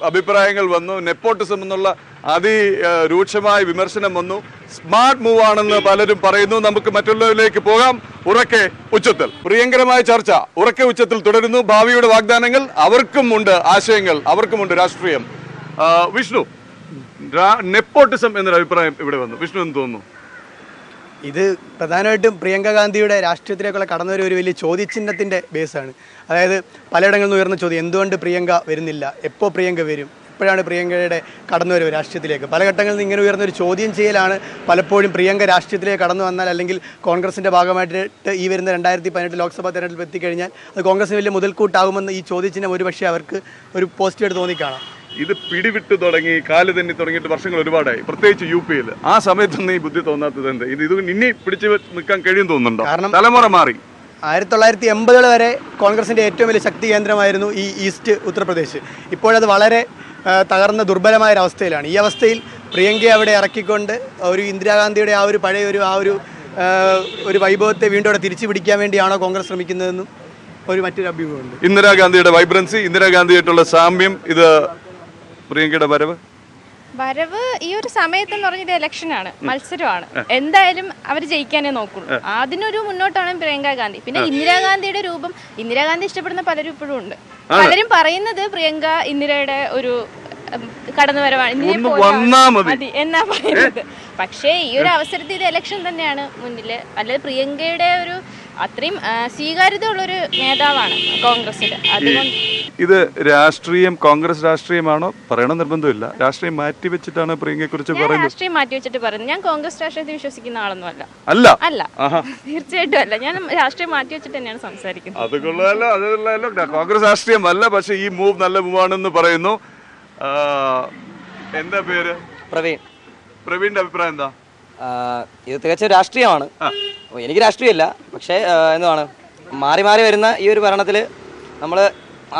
A: അഭിപ്രായങ്ങൾ വന്നു. നെപ്പോട്ടിസം എന്നുള്ള അതിരൂക്ഷമായ വിമർശനം വന്നു. സ്മാർട്ട് മൂവ് ആണെന്ന് പലരും പറയുന്നു. നമുക്ക് മറ്റുള്ളവരിലേക്ക് പോകാം. ഉറക്കെ ഉച്ചത്തിൽ പ്രിയങ്കരമായ ചർച്ച ഉറക്കെ ഉച്ചത്തിൽ തുടരുന്നു. ഭാവിയുടെ വാഗ്ദാനങ്ങൾ അവർക്കുമുണ്ട്, ആശയങ്ങൾ അവർക്കുമുണ്ട്, രാഷ്ട്രീയം. വിഷ്ണു, നെപ്പോട്ടിസം എന്നൊരു അഭിപ്രായം ഇവിടെ വന്നു. വിഷ്ണു എന്ന് തോന്നുന്നു?
C: ഇത് പ്രധാനമായിട്ടും പ്രിയങ്ക ഗാന്ധിയുടെ രാഷ്ട്രീയത്തിലേക്കുള്ള കടന്നുവരവ് ഒരു വലിയ ചോദ്യചിഹ്നത്തിൻ്റെ ബേസാണ്. അതായത് പലയിടങ്ങളിൽ നിന്ന് ഉയർന്ന ചോദ്യം, എന്തുകൊണ്ട് പ്രിയങ്ക വരുന്നില്ല, എപ്പോൾ പ്രിയങ്ക വരും, എപ്പോഴാണ് പ്രിയങ്കയുടെ കടന്നുവരവ് രാഷ്ട്രീയത്തിലേക്ക്. പല ഘട്ടങ്ങളിൽ നിന്ന് ഇങ്ങനെ ഉയർന്നൊരു ചോദ്യം ചെയ്യലാണ് പലപ്പോഴും പ്രിയങ്ക രാഷ്ട്രീയത്തിലേക്ക് കടന്നു വന്നാൽ അല്ലെങ്കിൽ കോൺഗ്രസിൻ്റെ ഭാഗമായിട്ട് ഈ വരുന്ന 2018 ലോക്സഭാ തെരഞ്ഞെടുപ്പ് എത്തിക്കഴിഞ്ഞാൽ അത് കോൺഗ്രസിന് വലിയ മുതൽക്കൂട്ടാകുമെന്ന് ഈ ചോദ്യചിഹ്നം ഒരുപക്ഷെ അവർക്ക് ഒരു പോസിറ്റീവായിട്ട് തോന്നിക്കാണാം.
A: ഇത് പിടിവിട്ട് തുടങ്ങി, കാല് തന്നെ തുടങ്ങിയിട്ട് വർഷങ്ങൾ ഒരുപാടായി, പ്രത്യേകിച്ച് UP-യിൽ. ആ സമയത്തൊന്നും ഈ ബുദ്ധി തോന്നാത്തത് എന്ത്? ഇത് ഇനി പിടിച്ചു നിൽക്കാൻ കഴിയും തോന്നുന്നുണ്ടോ? കാരണം തലമുറ മാറി.
C: 1980 വരെ കോൺഗ്രസിൻ്റെ ഏറ്റവും വലിയ ശക്തി കേന്ദ്രമായിരുന്നു ഈ ഈസ്റ്റ് ഉത്തർപ്രദേശ്. ഇപ്പോഴത് വളരെ തകർന്ന ദുർബലമായൊരവസ്ഥയിലാണ്. ഈ അവസ്ഥയിൽ പ്രിയങ്കയെ അവിടെ ഇറക്കിക്കൊണ്ട് ഒരു ഇന്ദിരാഗാന്ധിയുടെ ആ ഒരു പഴയ ഒരു വൈഭവത്തെ വീണ്ടും അവിടെ തിരിച്ചു പിടിക്കാൻ വേണ്ടിയാണോ കോൺഗ്രസ് ശ്രമിക്കുന്നതെന്നും മറ്റൊരു അഭിമുഖമുണ്ട്.
A: ഇന്ദിരാഗാന്ധിയുടെ വൈബ്രൻസി, ഇന്ദിരാഗാന്ധിയായിട്ടുള്ള സാമ്യം, ഇത് പ്രിയങ്കയുടെ
B: വരവ് ഈ ഒരു സമയത്തെന്ന് പറഞ്ഞത് ഇലക്ഷനാണ്, മത്സരമാണ്. എന്തായാലും അവർ ജയിക്കാനേ നോക്കുള്ളൂ. അതിനൊരു മുന്നോട്ടാണ് പ്രിയങ്ക ഗാന്ധി. പിന്നെ ഇന്ദിരാഗാന്ധിയുടെ രൂപം, ഇന്ദിരാഗാന്ധി ഇഷ്ടപ്പെടുന്ന പലരും ഇപ്പോഴും ഉണ്ട്. പലരും പറയുന്നത് പ്രിയങ്ക ഇന്ദിരയുടെ ഒരു കടന്നുവരവാണ് എന്നാ പറയുന്നത്. പക്ഷേ ഈ ഒരു അവസരത്തിൽ ഇത് ഇലക്ഷൻ തന്നെയാണ് മുന്നില്. അല്ലാതെ പ്രിയങ്കയുടെ ഒരു അത്രയും സ്വീകാര്യത ഉള്ളൊരു നേതാവാണ് കോൺഗ്രസിന്റെ. അതുകൊണ്ട്
A: ഇത് രാഷ്ട്രീയം, കോൺഗ്രസ് രാഷ്ട്രീയമാണോ പറയണം നിർബന്ധമില്ല. രാഷ്ട്രീയം മാറ്റി വെച്ചിട്ടാണ് പ്രിയങ്കയെ കുറിച്ച് പറയുന്നത്.
B: രാഷ്ട്രീയം മാറ്റി വെച്ചിട്ട് പറയുന്നത്. ഞാൻ കോൺഗ്രസ് രാഷ്ട്രീയത്തിൽ വിശ്വസിക്കുന്ന ആളൊന്നും
A: അല്ല.
B: തീർച്ചയായിട്ടും അല്ല. ഞാൻ രാഷ്ട്രീയം മാറ്റി വെച്ചിട്ട് തന്നെയാണ് സംസാരിക്കുന്നത്.
A: അത് കൊള്ളാലോ. കോൺഗ്രസ് രാഷ്ട്രീയം അല്ല, പക്ഷെ ഈ മൂവ് നല്ല മൂവാണെന്ന് പറയുന്നു. എന്താ പേര്? പ്രവീണിന്റെ അഭിപ്രായം എന്താ?
L: ഇത് തികച്ചും രാഷ്ട്രീയമാണ്. എനിക്ക് രാഷ്ട്രീയമല്ല, പക്ഷേ എന്താണ് മാറി മാറി വരുന്ന ഈ ഒരു ഭരണത്തിൽ നമ്മൾ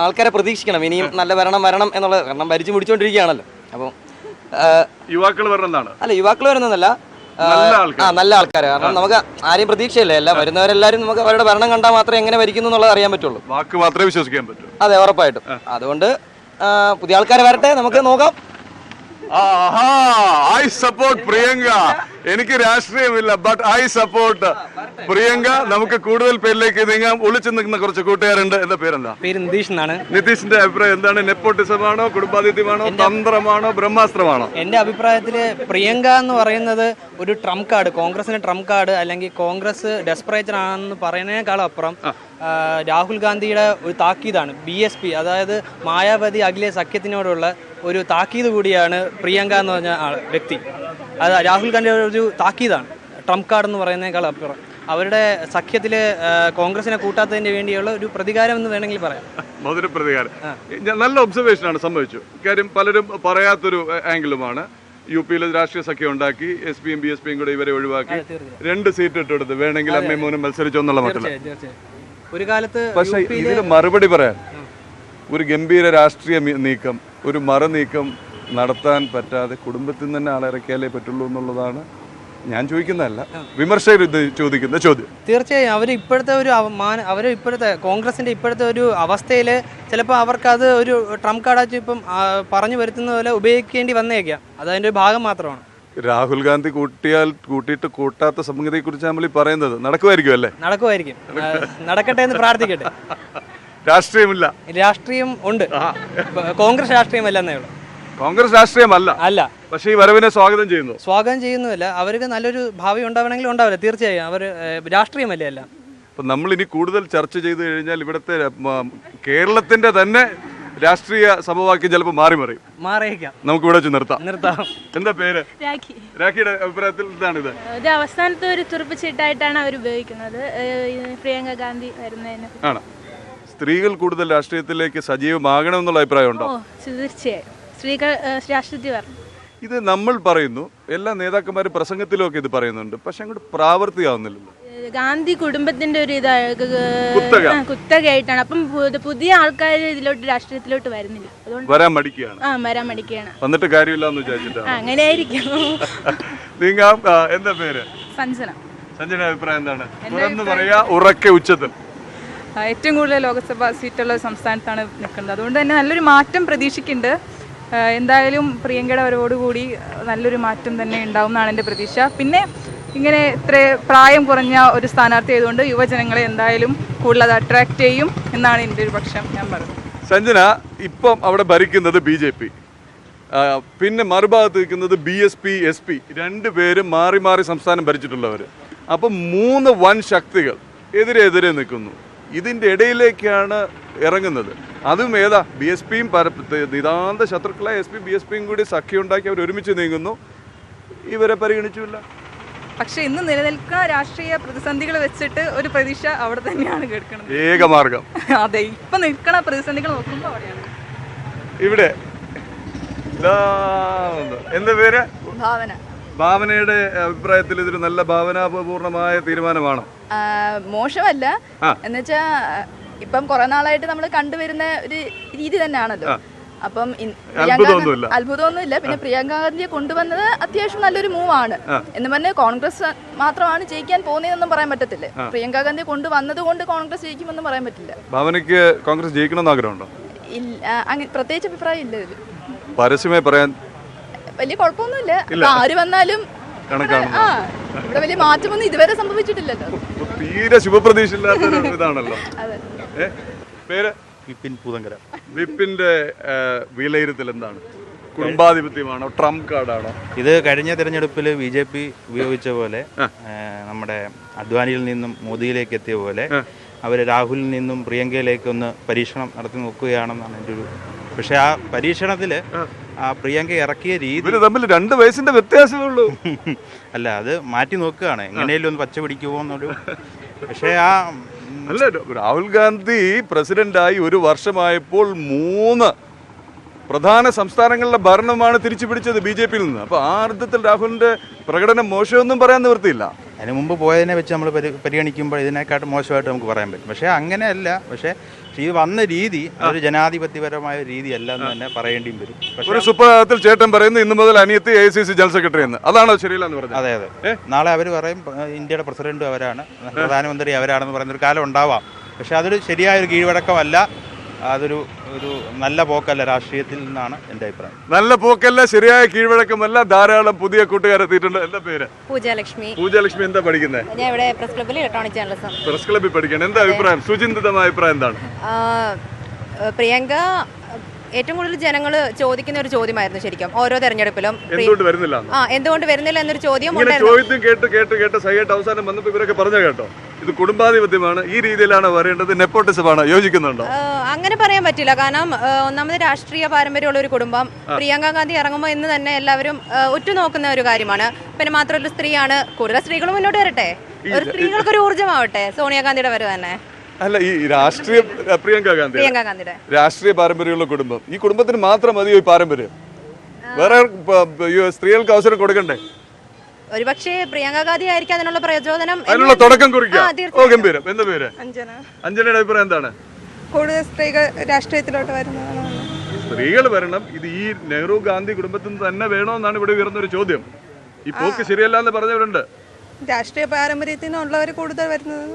L: ആൾക്കാരെ പ്രതീക്ഷിക്കണം ഇനിയും നല്ല ഭരണം വരണം എന്നുള്ളത്. കാരണം ഭരിച്ചു പിടിച്ചുകൊണ്ടിരിക്കുകയാണല്ലോ. അപ്പം
A: യുവാക്കൾ വരണമെന്നാണ്.
L: അല്ല, യുവാക്കൾ വരുന്നതല്ല, നല്ല ആൾക്കാർ. കാരണം നമുക്ക് ആരെയും പ്രതീക്ഷയില്ല. എല്ലാം വരുന്നവരെല്ലാവരും നമുക്ക് അവരുടെ ഭരണം കണ്ടാൽ മാത്രമേ എങ്ങനെ ഭരിക്കുന്നു എന്നുള്ളത് അറിയാൻ പറ്റുള്ളൂ.
A: വാക്ക് മാത്രമേ വിശ്വസിക്കാൻ പറ്റൂ.
L: അതെ, ഉറപ്പായിട്ടും. അതുകൊണ്ട് പുതിയ ആൾക്കാർ വരട്ടെ, നമുക്ക് നോക്കാം.
A: I support Priyanka. എനിക്ക് രാഷ്ട്രീയമില്ല, ബട്ട് ഐ സപ്പോർട്ട് പ്രിയങ്ക. നമുക്ക് കൂടുതൽ പേരിലേക്ക് നീങ്ങാം. ഒളിച്ചു നിൽക്കുന്ന കുറച്ച് കൂട്ടുകാരുണ്ട്. എന്താ പേരെന്താ?
H: പേര് നിതീഷ് എന്നാണ്.
A: നിതീഷിന്റെ അഭിപ്രായം എന്താണ്? നെപ്പോട്ടിസമാണോ, കുടുംബാതിഥ്യമാണോ, തന്ത്രമാണോ, ബ്രഹ്മാസ്ത്രമാണോ?
H: എൻ്റെ അഭിപ്രായത്തിൽ പ്രിയങ്ക എന്ന് പറയുന്നത് ഒരു ട്രംപ് കാർഡ്, കോൺഗ്രസിന്റെ ട്രംപ് കാർഡ്, അല്ലെങ്കിൽ കോൺഗ്രസ് ഡെസ്പറേറ്റർ ആണെന്ന് പറയുന്നതിനേക്കാളും അപ്പുറം രാഹുൽ ഗാന്ധിയുടെ ഒരു താക്കീതാണ്. BSP, അതായത് മായാവതി അഖിലെ സഖ്യത്തിനോടുള്ള ഒരു താക്കീത് കൂടിയാണ് പ്രിയങ്ക എന്ന് പറഞ്ഞ വ്യക്തി. അത് രാഹുൽ ഗാന്ധിയുടെ ഒരു താക്കീതാണ്. ട്രംപ് കാർഡ് എന്ന് പറയുന്നതിനേക്കാൾ അപ്പുറം അവരുടെ സഖ്യത്തിൽ കോൺഗ്രസിനെ കൂട്ടാത്തതിന് വേണ്ടിയുള്ള ഒരു പ്രതികാരം എന്ന് വേണമെങ്കിൽ പറയാം.
A: മധുര പ്രതികാരം. നല്ല ഒബ്സർവേഷനാണ് സംഭവിച്ചു. കാര്യം പലരും പറയാത്തൊരു ആംഗിളുമാണ്. UP-യിൽ രാഷ്ട്രീയ സഖ്യം ഉണ്ടാക്കി, SPയും BSPയും കൂടെ ഇവരെ ഒഴിവാക്കി 2 സീറ്റ് ഇട്ടെടുത്ത് വേണമെങ്കിൽ അമ്മയും മോനും മത്സരിച്ചോ എന്നുള്ള മട്ടില്ല.
H: ഒരു കാലത്ത്
A: പക്ഷെ ഇതിന് മറുപടി പറയാൻ ഒരു ഗംഭീര രാഷ്ട്രീയ നീക്കം, ഒരു മറുനീക്കം നടത്താൻ പറ്റാതെ കുടുംബത്തിൽ നിന്ന് തന്നെ ആളിറക്കിയാലേ പറ്റുള്ളൂ എന്നുള്ളതാണ് ഞാൻ ചോദിക്കുന്നതല്ല, വിമർശകർ ഇത് ചോദിക്കുന്ന ചോദ്യം.
H: തീർച്ചയായും അവർ ഇപ്പോഴത്തെ ഒരു അവർ ഇപ്പോഴത്തെ കോൺഗ്രസിന്റെ ഇപ്പോഴത്തെ ഒരു അവസ്ഥയിൽ ചിലപ്പോൾ അവർക്കത് ഒരു ട്രംപ് കാർഡാച്ച് ഇപ്പം പറഞ്ഞു വരുത്തുന്ന പോലെ ഉപയോഗിക്കേണ്ടി വന്നേക്കാം. അതതിൻ്റെ ഒരു ഭാഗം മാത്രമാണ്.
A: രാഹുൽ ഗാന്ധി കൂട്ടിയിട്ട് കൂട്ടാത്ത സംഗതിയെ കുറിച്ച് നമ്മൾ പറയുന്നത് നടക്കുമായിരിക്കും അല്ലേ?
H: നടക്കുമായിരിക്കും, നടക്കട്ടെ എന്ന് പ്രാർത്ഥിക്കട്ടെ.
A: രാഷ്ട്രീയമില്ല,
H: രാഷ്ട്രീയം ഉണ്ട്. കോൺഗ്രസ് രാഷ്ട്രീയമല്ല എന്നേ ഉള്ളൂ.
A: കോൺഗ്രസ് രാഷ്ട്രീയമല്ല അല്ല. പക്ഷേ ഈ വരവിനെ സ്വാഗതം ചെയ്യുന്നുമില്ല. അവർക്ക് നല്ലൊരു ഭാവി ഉണ്ടാവണമെങ്കിൽ ഉണ്ടാവില്ല. തീർച്ചയായും അവർ രാഷ്ട്രീയമല്ലേ അല്ല. അപ്പം നമ്മൾ ഇനി കൂടുതൽ ചർച്ച ചെയ്ത് കഴിഞ്ഞാൽ ഇവിടുത്തെ കേരളത്തിന്റെ തന്നെ രാഷ്ട്രീയ സമവാക്യം ചിലപ്പോൾ മാറിയേക്കാം. നമുക്ക് ഇവിടെ വെച്ച് നിർത്താം. എന്താ പേര്? രാഖിയുടെ അഭിപ്രായത്തിൽ എന്താണിത്?
M: ഇത് അവസാനത്തെ ഒരു തുറപ്പുചീട്ടായിട്ടാണ് അവർ ഉപയോഗിക്കുന്നത് പ്രിയങ്ക ഗാന്ധി വരുന്നതിന്.
A: ആണ്. സ്ത്രീകൾ കൂടുതൽ രാഷ്ട്രീയത്തിലേക്ക് സജീവമാകണമെന്നുള്ള അഭിപ്രായമുണ്ടോ?
M: തീർച്ചയായും സ്ത്രീകൾ രാഷ്ട്രീയത്തിൽ വരണം.
A: ഇത് നമ്മൾ പറയുന്നു, എല്ലാ നേതാക്കന്മാരും പ്രസംഗത്തിലൊക്കെ ഇത് പറയുന്നുണ്ട്, പക്ഷെ അങ്ങോട്ട് പ്രാവർത്തികമാവുന്നില്ലല്ലോ.
M: ഗാന്ധി കുടുംബത്തിന്റെ ഒരു കുത്തകയായിട്ടാണ്. അപ്പം പുതിയ ആൾക്കാർ ഇതിലോട്ട് രാഷ്ട്രീയത്തിലോട്ട് വരുന്നില്ല. അതുകൊണ്ട്
A: വരാൻ മടിക്കുകയാണ്. വന്നിട്ട് കാര്യമില്ലെന്ന് വിചാരിച്ചിട്ടാണ്.
M: അങ്ങനെ ആയിരിക്കും.
A: എന്താ പേര്?
N: സഞ്ജന
A: അഭിപ്രായം എന്താണ്? തുറന്നു പറയാ, ഉറക്കെ ഉച്ചത്തിൽ.
N: ഏറ്റവും കൂടുതൽ ലോക്സഭാ സീറ്റുള്ള സംസ്ഥാനത്താണ് നിൽക്കുന്നത്. അതുകൊണ്ട് തന്നെ നല്ലൊരു മാറ്റം പ്രതീക്ഷിക്കുന്നുണ്ട്. എന്തായാലും പ്രിയങ്കയുടെ വരവോടുകൂടി നല്ലൊരു മാറ്റം തന്നെ ഉണ്ടാവും എന്നാണ് എൻ്റെ പ്രതീക്ഷ. പിന്നെ ഇങ്ങനെ ഇത്ര പ്രായം കുറഞ്ഞ ഒരു സ്ഥാനാർത്ഥി ആയതുകൊണ്ട് യുവജനങ്ങളെ എന്തായാലും കൂടുതൽ അത് അട്രാക്ട് ചെയ്യും എന്നാണ് എൻ്റെ ഒരു പക്ഷം. ഞാൻ പറഞ്ഞു.
A: സഞ്ജന, ഇപ്പം അവിടെ ഭരിക്കുന്നത് BJP, പിന്നെ മറുഭാഗത്ത് നിൽക്കുന്നത് BSP, SP, 2 പേരും മാറി മാറി സംസ്ഥാനം ഭരിച്ചിട്ടുള്ളവർ. അപ്പം 3 വൻ ശക്തികൾ എതിരെ നിൽക്കുന്നു. ഇതിൻ്റെ ഇടയിലേക്കാണ് ഇറങ്ങുന്നത്. അതും ഏതാ? BSPയും നിതാന്ത ശത്രുക്കളായ SPയും കൂടി സഖ്യം ഉണ്ടാക്കി അവർ ഒരുമിച്ച് നീങ്ങുന്നു. ഇവരെ പരിഗണിച്ചില്ല.
N: പക്ഷെ ഇന്ന് നിലനിൽക്കുന്ന രാഷ്ട്രീയ പ്രതിസന്ധികൾ വെച്ചിട്ട് ഒരു പ്രതീക്ഷ അവിടെ തന്നെയാണ് കേൾക്കുന്നത്.
A: ഏകമാർഗം.
N: അതെ, ഇപ്പൊ നിൽക്കുന്ന പ്രതിസന്ധികൾ നോക്കുമ്പോൾ അവിടെയാണ്.
A: ഇവിടെ എന്താ പേര്? ഭാവനയുടെ അഭിപ്രായത്തിൽ ഇതൊരു നല്ല ഭാവനാപൂർണമായ തീരുമാനമാണോ?
O: മോശമല്ല. എന്നുവെച്ചാ ഇപ്പം കുറെ നാളായിട്ട് നമ്മൾ കണ്ടുവരുന്ന ഒരു രീതി തന്നെയാണല്ലോ. അപ്പം അത്ഭുതമൊന്നുമില്ല. പിന്നെ പ്രിയങ്ക ഗാന്ധിയെ കൊണ്ടുവന്നത് അത്യാവശ്യം നല്ലൊരു മൂവാണ് എന്ന് പറഞ്ഞാൽ കോൺഗ്രസ് മാത്രമാണ് ജയിക്കാൻ പോകുന്നതെന്നും പറയാൻ പറ്റത്തില്ല. പ്രിയങ്ക ഗാന്ധിയെ കൊണ്ടുവന്നത് കൊണ്ട് കോൺഗ്രസ് ജയിക്കുമെന്നും പറയാൻ പറ്റില്ല.
A: ഭാവനയ്ക്ക് കോൺഗ്രസ് ജയിക്കണമെന്ന് ആഗ്രഹമുണ്ടോ?
O: പ്രത്യേകിച്ച് അഭിപ്രായം ഇല്ല. ഇതിൽ
A: പരസ്യമായി പറയാൻ
O: വലിയ കുഴപ്പമൊന്നുമില്ല. ആര് വന്നാലും ഇവിടെ വലിയ മാറ്റമൊന്നും ഇതുവരെ സംഭവിച്ചിട്ടില്ലല്ലോ.
A: തീരെ ശുഭപ്രതീക്ഷ ഇല്ലാത്ത ഇതാണല്ലോ. പേര്?
P: വിപിൻ പൂതങ്കര.
A: വിപിന്റെ വിലയിരുത്തൽ എന്താണ്? കുടുംബാധിപത്യമാണോ, ട്രംപ് കാർഡാണോ?
P: ഇത് കഴിഞ്ഞ തെരഞ്ഞെടുപ്പിൽ BJP ഉപയോഗിച്ച പോലെ, നമ്മുടെ അദ്വാനിയിൽ നിന്നും മോദിയിലേക്ക് എത്തിയ പോലെ അവർ രാഹുലിൽ നിന്നും പ്രിയങ്കയിലേക്ക് ഒന്ന് പരീക്ഷണം നടത്തി നോക്കുകയാണെന്നാണ് എൻ്റെ ഒരു. പക്ഷെ ആ പരീക്ഷണത്തിൽ ആ പ്രിയങ്ക ഇറക്കിയ രീതി
A: തമ്മിൽ 2 വയസ്സിന്റെ വ്യത്യാസമേ ഉള്ളൂ.
P: അല്ല, അത് മാറ്റി നോക്കുകയാണ്, എങ്ങനെയും ഒന്ന് പച്ച പിടിക്കുമോ എന്നൊരു. പക്ഷേ
A: അല്ല, രാഹുൽ ഗാന്ധി പ്രസിഡന്റായി 1 വർഷമായപ്പോൾ 3 പ്രധാന സംസ്ഥാനങ്ങളിലെ ഭരണമാണ് തിരിച്ചു പിടിച്ചത് BJPയിൽ നിന്ന്. അപ്പോൾ ആ അർത്ഥത്തിൽ രാഹുലിന്റെ പ്രകടനം മോശമൊന്നും പറയാൻ നിവൃത്തിയില്ല.
P: അതിന് മുമ്പ് പോയതിനെ വെച്ച് നമ്മൾ പരിഗണിക്കുമ്പോൾ ഇതിനെക്കാട്ടും മോശമായിട്ട് നമുക്ക് പറയാൻ പറ്റും. പക്ഷേ അങ്ങനെയല്ല. പക്ഷേ ഈ വന്ന രീതി ഒരു ജനാധിപത്യപരമായ രീതിയല്ല എന്ന് തന്നെ പറയേണ്ടിയും വരും.
A: ഒരു സുപ്രഭാതത്തിൽ ചേട്ടൻ പറയുന്നു ഇന്നു മുതൽ അനിയത്തി AICC ജനറൽ സെക്രട്ടറി എന്ന്. അതാണോ ശരിയല്ലെന്ന് പറഞ്ഞത്?
P: അതെ അതെ. നാളെ അവർ പറയും ഇന്ത്യയുടെ പ്രസിഡന്റും അവരാണ്, പ്രധാനമന്ത്രി അവരാണെന്ന് പറയുന്നൊരു കാലം ഉണ്ടാവാം. പക്ഷേ അതൊരു ശരിയായൊരു കീഴ്വഴക്കമല്ല. അതൊരു നല്ല പോക്കല്ല രാഷ്ട്രീയത്തിൽ നിന്നാണ് എൻ്റെ അഭിപ്രായം.
A: നല്ല പോക്കല്ല, ശരിയായ കീഴ്വഴക്കമല്ല. ധാരാളം പുതിയ കൂട്ടുകാരെത്തിയിട്ടുണ്ട്. എന്താ പേര്?
F: പൂജാലക്ഷ്മി.
A: പൂജാലക്ഷ്മി എന്താ പഠിക്കുന്നത്?
F: ഞാൻ ഇവിടെ പ്രസ് ക്ലബ്ബിൽ ഇലക്ട്രോണിക് ജേർണലിസം.
A: പ്രസ് ക്ലബ്ബിൽ പഠിക്കണം. എന്താ അഭിപ്രായം? സുചിന്തിതമായ അഭിപ്രായം എന്താണ്?
F: പ്രിയങ്ക ഏറ്റവും കൂടുതൽ ജനങ്ങൾ ചോദിക്കുന്ന ഒരു ചോദ്യമായിരുന്നു ശരിക്കും ഓരോ തെരഞ്ഞെടുപ്പിലും.
A: എന്തുകൊണ്ട് വരുന്നില്ല
F: എന്നൊരു ചോദ്യം
A: ചോദ്യം കേട്ട് സൈഡ് അവസാനം വന്നപ്പോൾ ഇവരൊക്കെ പറഞ്ഞു കേട്ടോ, ഇത് കുടുംബാധിപത്യമാണ്, ഈ രീതിയിലാണ് വരേണ്ടത്, നെപ്പോട്ടിസമാണ്. യോജിക്കുന്നുണ്ടോ?
F: അങ്ങനെ പറയാൻ പറ്റില്ല. കാരണം ഒന്നാമത് രാഷ്ട്രീയ പാരമ്പര്യമുള്ള ഒരു കുടുംബം. പ്രിയങ്ക ഗാന്ധി ഇറങ്ങുമ്പോൾ എന്ന് തന്നെ എല്ലാവരും ഉറ്റുനോക്കുന്ന ഒരു കാര്യമാണ്. പിന്നെ മാത്രമല്ല സ്ത്രീയാണ്, കൂടുതൽ സ്ത്രീകൾ മുന്നോട്ട് വരട്ടെ, ഒരു സ്ത്രീകൾക്കൊരു ഊർജ്ജമാവട്ടെ സോണിയാഗാന്ധിയുടെ വരവ് തന്നെ.
A: അല്ല, ഈ രാഷ്ട്രീയ പ്രിയങ്ക ഗാന്ധിയുടെ രാഷ്ട്രീയ പാരമ്പര്യമുള്ള കുടുംബം, ഈ കുടുംബത്തിന് മാത്രം മതിയോ ഈ പാരമ്പര്യം? വേറെ സ്ത്രീകൾക്ക് അവസരം കൊടുക്കണ്ടേ?
F: ഒരുപക്ഷെ പ്രിയങ്ക ഗാന്ധി ആയിരിക്കും അതിനുള്ള പ്രചോദനം,
A: അതിനുള്ള തുടക്കം കുറിക്കാം. ഓ ഗംഭീരം. എന്താ പേര്? അഞ്ജനയുടെ അഭിപ്രായം എന്താണ്?
E: കൂടുതൽ സ്ത്രീകൾ രാഷ്ട്രീയത്തിലോട്ട് വരുന്നതാണ്.
A: സ്ത്രീകൾ വരണം. ഇത് ഈ നെഹ്റു ഗാന്ധി കുടുംബത്തിൽ തന്നെ വേണമെന്നാണ് ഇവിടെ ഉയർന്നൊരു ചോദ്യം. ഈ പോക്ക് ശരിയല്ല എന്ന് പറഞ്ഞവരുണ്ട്.
E: രാഷ്ട്രീയ പാരമ്പര്യത്തിൽ നിന്നുള്ളവർ കൂടുതൽ വരുന്നത്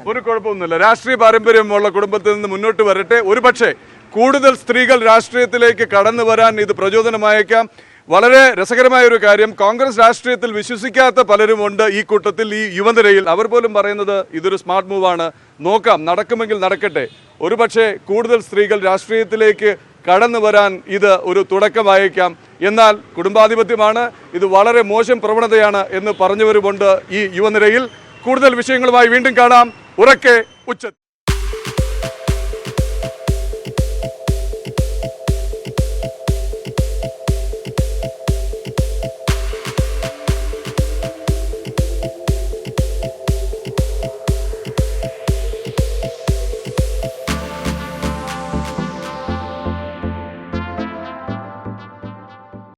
A: ഒരു കുഴപ്പമൊന്നുമില്ല. രാഷ്ട്രീയ പാരമ്പര്യമുള്ള കുടുംബത്തിൽ നിന്ന് മുന്നോട്ട് വരട്ടെ. ഒരുപക്ഷെ കൂടുതൽ സ്ത്രീകൾ രാഷ്ട്രീയത്തിലേക്ക് കടന്നു വരാൻ ഇത് പ്രചോദനമായേക്കാം. വളരെ രസകരമായ ഒരു കാര്യം, കോൺഗ്രസ് രാഷ്ട്രീയത്തിൽ വിശ്വസിക്കാത്ത പലരുമുണ്ട് ഈ കൂട്ടത്തിൽ, ഈ യുവനിരയിൽ. അവർ പോലും പറയുന്നത് ഇതൊരു സ്മാർട്ട് മൂവാണ്, നോക്കാം, നടക്കുമെങ്കിൽ നടക്കട്ടെ. ഒരുപക്ഷെ കൂടുതൽ സ്ത്രീകൾ രാഷ്ട്രീയത്തിലേക്ക് കടന്നു വരാൻ ഇത് ഒരു തുടക്കമായേക്കാം. എന്നാൽ കുടുംബാധിപത്യമാണ്, ഇത് വളരെ മോശം പ്രവണതയാണ് എന്ന് പറഞ്ഞവരുമുണ്ട് ഈ യുവനിരയിൽ. കൂടുതൽ വിഷയങ്ങളുമായി വീണ്ടും കാണാം. ഉറക്കെ ഉച്ചത്തിൽ.